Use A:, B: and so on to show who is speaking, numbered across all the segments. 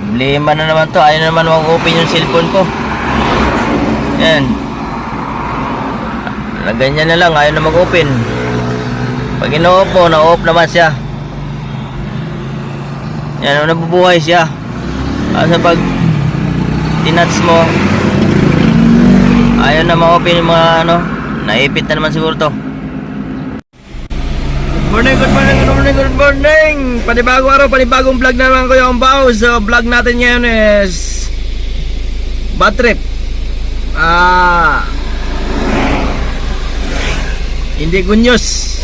A: Problema na naman to. Ayaw na naman mag-open yung cellphone ko. Yan. Ganyan na lang. Ayaw na mag-open. Pag ino-off mo, na-off naman siya. Yan, nabubuhay siya. Kasi pag tinats mo, ayaw na ma-open yung mga ano. Naipit na naman siguro to. Good morning. Panibagong araw, panibagong vlog na naman ko yung bao. So vlog natin ngayon is bad trip. Hindi good news.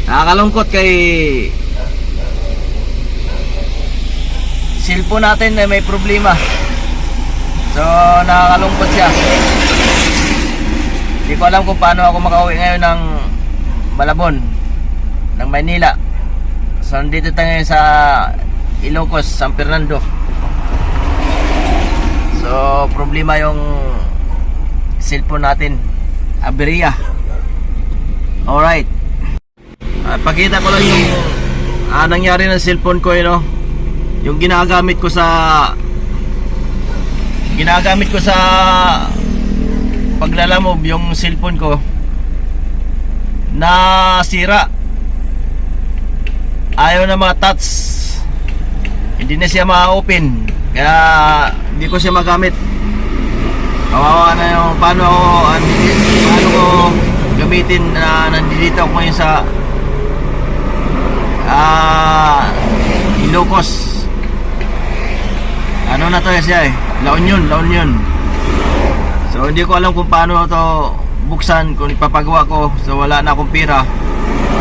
A: Nakakalungkot kay cellphone natin na may problema. So nakakalungkot siya. Hindi ko alam kung paano ako makauwi ngayon ng Malabon, ng Maynila. So nandito tayo ngayon sa Ilocos, San Fernando. So problema yung cellphone natin, aberya. Alright, pakita ko lang yung nangyari ng cellphone ko, yung ginagamit ko sa paglalamob. Yung cellphone ko nasira, ayaw na touch, hindi na siya ma-open, kaya hindi ko siya magamit. Kawawa na yung paano ko gamitin na nandito ako ngayon sa Ilocos. Ano na to siya La Union. So hindi ko alam kung paano to buksan, kung ipapagawa ko. So wala na akong pera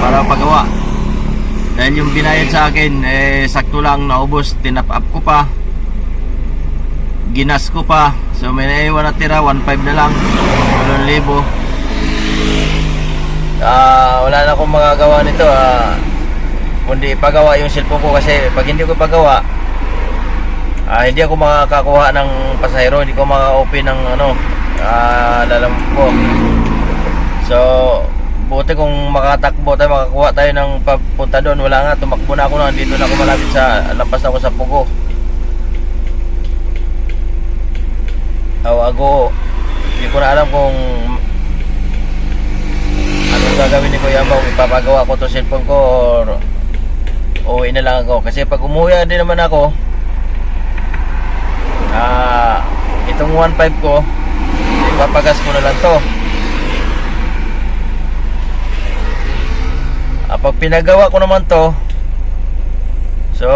A: para pagawa, dahil yung binayad sa akin sakto lang naubos. Tinap up ko pa, ginas ko pa, so may naiwan na tira, 1.5 na lang, 1,000. Wala na akong magagawa nito, kundi ipagawa yung cellphone ko. Kasi pag hindi ko ipagawa, hindi ako makakakuha ng pasahero, hindi ko maka-open ng lalam ko. So buti kung makatakbo tayo, makakuha tayo ng papunta doon. Wala nga, tumakbo na ako, nandito na ako malapit sa, lampas na ako sa Pugo. Hindi ko na alam kung anong gagawin ni Kuya Ambao. Ipapagawa ko to cellphone ko or uwi na lang ako. Kasi pag umuwi din naman ako, itong 1.5 ko, ipapagas ko na lang to. Pag pinagawa ko naman to, so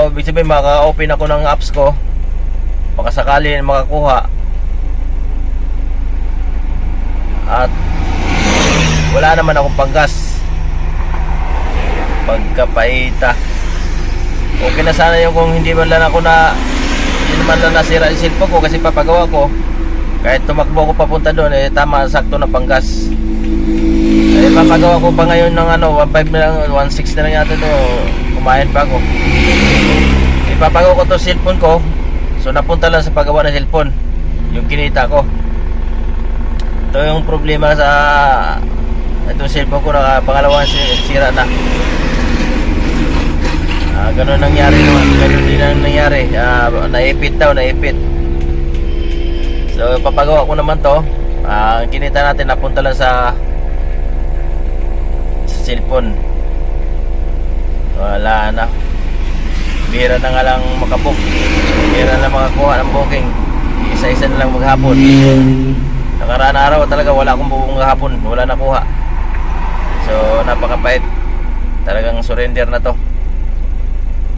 A: ibig sabihin maka-open ako ng apps ko, baka sakali makakuha. At wala naman akong panggas, pagkapaita. Okay na sana yung kung hindi man lang nasira yung cellphone ko, kasi papagawa ko. Kahit tumakbo ko papunta doon, tama, sakto na panggas. Papagawa ko pa ngayon ng 1.5 na lang, 1.6 na lang yata to. Kumain pa ako. Ipapagawa ko to cellphone ko. So napunta lang sa paggawa ng cellphone yung kinita ko. Ito yung problema sa itong cellphone ko, na pangalawang sira na. Ganun nangyari naman. Ganun din ang nangyari. Naipit. So papagawa ko naman to. Kinita natin napunta lang sa cellphone. Wala na. Bihira na nga lang makabook. Bihira na makakuha ng booking. Isa-isa na lang maghapon. Nakaraan araw talaga wala akong bubong hapon. Wala nakuha. So napakapait. Talagang surrender na to.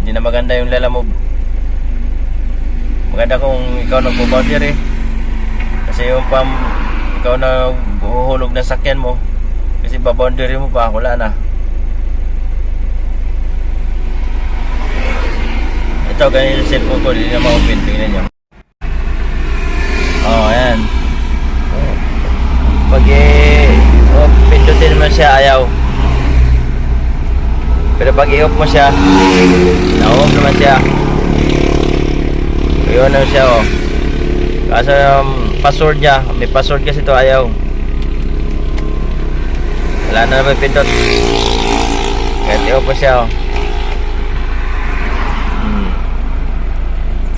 A: Hindi na maganda yung lalamove. Maganda kung ikaw nagpo-boundary, kasi yung ikaw na huhulog ng sakyan mo, kasi ba-boundary mo pa, wala na. Ito, ganyan yung cellphone ko, hindi na ma-open. Tingnan nyo. Ayan. Pag pindutin mo siya, ayaw. Pero pag i-off mo siya, na-off naman siya. Yun na siya, Kaso password niya, may password kasi ito, ayaw. Wala na naman pindot. Kaya i-off mo siya,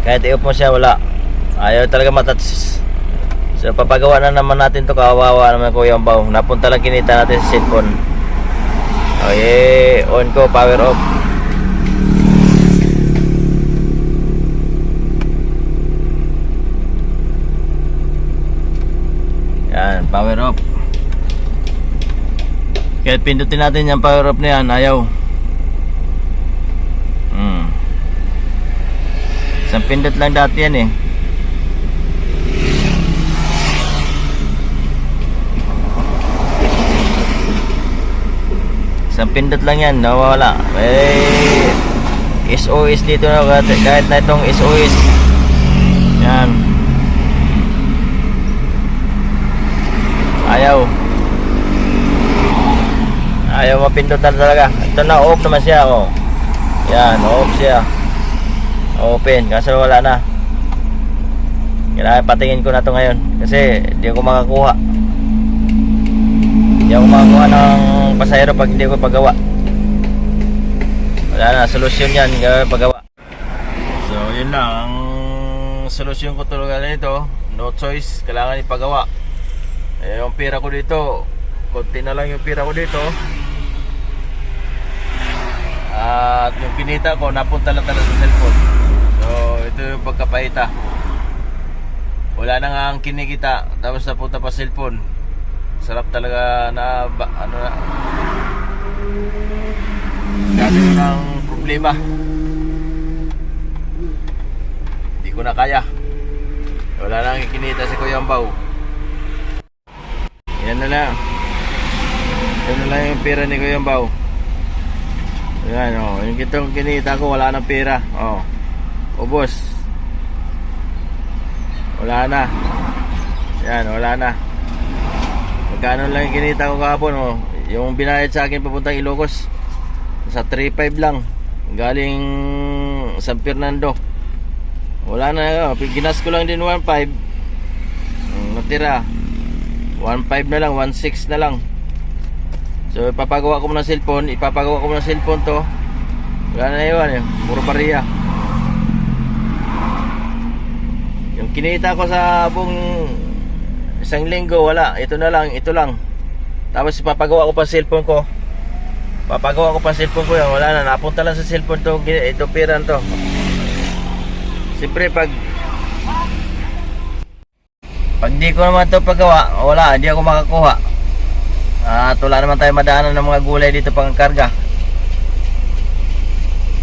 A: Kahit i-off mo siya, wala. Ayaw talaga matouch. So papagawa na naman natin to. Kawawa naman Kuya Ambaw. Napunta lang kinita natin sa cellphone. Okay, on ko, power off. Yan, power off. Kahit pindutin natin yung power off na yan, ayaw. Isang pindot lang dati yan eh. Isang pindot lang yan, nawawala. SOS dito na, kahit na itong SOS. Yan. Ayaw mapindot na talaga. Ito na, off naman siya, oh. Yan, off siya. Open, kaso wala na. Kailangan patingin ko na to ngayon. Kasi hindi ako makakuha. Hindi ako makakuha ng pasahero pag hindi ko pagawa. Wala na, solusyon yan, pagawa. So yun lang. Ang solusyon ko talaga nito, no choice, kailangan ipagawa. Yung pira ko dito, konti na lang yung pira ko dito. At yung pinita ko, napunta lang talaga sa cellphone. So ito yung pagkapahita. Wala na nga ang kinikita, tapos napunta pa cellphone. Sarap talaga na ano na. Dami ng problema. Hindi ko na kaya. Wala na ang kinita si Kuya Ambaw. Yan na lang. Yan na lang yung pera ni Kuya Ambaw. Ayan, oh, yung kitong kinita ko, wala nang pera. Oh, ubos. Wala na. Yan, wala na. Magkano lang yung kinita ko kahapon, oh. Yung binayad sa akin papuntang Ilocos, sa 3.5 lang. Galing San Fernando. Wala na, oh. Ginas ko lang din 1.5. Natira 1.5 na lang, 1.6 na lang. So ipapagawa ko muna cellphone. Ipapagawa ko muna cellphone to. Wala na yun, puro bariya. Yung kinita ko sa buong isang linggo, wala. Ito na lang, ito lang. Tapos ipapagawa ko pa cellphone ko. Papagawa ko pa cellphone ko yan. Wala na, napunta lang sa cellphone to. Ito piran to. Siyempre pag di ko naman to pagawa, wala, hindi ako makakuha. At wala naman tayo madaanan ng mga gulay dito pang karga.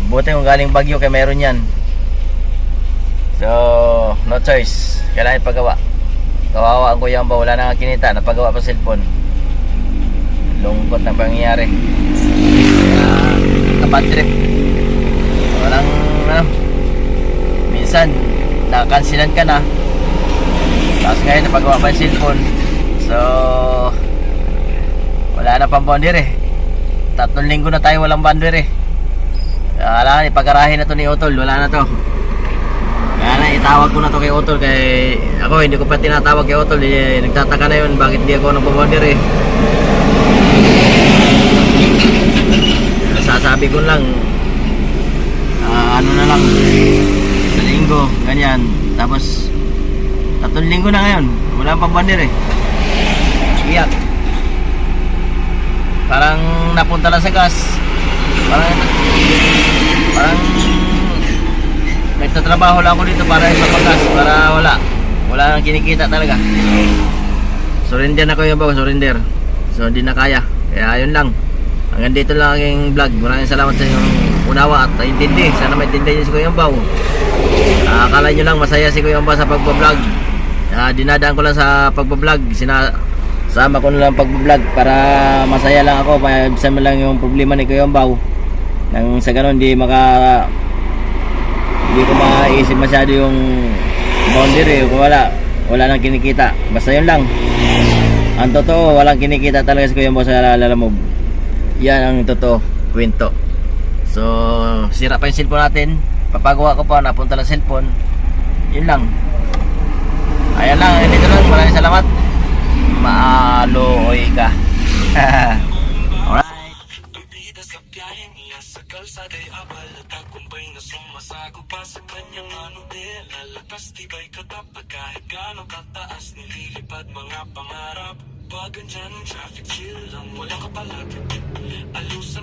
A: Buti kung galing Bagyo kaya meron yan. So no choice, kailangan pagawa. Kawawa ang Kuya Ambaw, wala na nga kinita, napagawa pa cellphone. Lungkot na pangyayari. Kapag trip, walang minsan nakakansilan ka na, tapos ngayon napagawa pa yung cellphone. So wala na pang bonder eh. 3 linggo na tayo walang bonder eh. Kaya ipagarahin na to ni Otol. Wala na to. Kaya na itawag ko na to kay Otol. Kay ako hindi ko pa tinatawag kay Otol eh. Nagtataka na yun bakit hindi ako nagpo-bonder eh. Sasabi ko lang ano na lang sa linggo ganyan. Tapos 3 linggo na ngayon wala pang bonder eh. Iyak. Parang napunta lang sa gas. Parang nagtatrabaho lang ako dito para sa paggas. Para wala nang kinikita talaga. Surrender na ko yung bago, surrender. So hindi na kaya. Kaya ayun lang. Hanggang dito lang aking vlog. Maraming salamat sa inyong unawa at intindi. Sana maintindihan niyo si Kuya Ambaw. Akala nyo lang masaya si Kuya Ambaw sa pagbablog. Dinadaan ko lang sa pagbablog. Sama ko na lang pagbablog para masaya lang ako. Paibsan mo lang yung problema ni Kuya Ambaw. Nang sa ganun hindi ko maisip masyado yung boundary. Wala nang kinikita. Basta yun lang. Ang totoo, walang kinikita talaga si Kuya Ambaw sa Lalamove. Yan ang totoo kwento. So sira pa yung cellphone natin. Papagawa ko pa, napunta lang cellphone. Yun lang. Ayan lang, dito lang. Maraming salamat. Maaloy ka. Alright. Sa kalsada ay abala, tagumpay na sumasago pa sa kanyang ano din.
B: tibay katapat kahit gano'ng kataas nililipad mga pangarap. Pag andyan ang traffic, chill lang, walang kapalapit. Alusan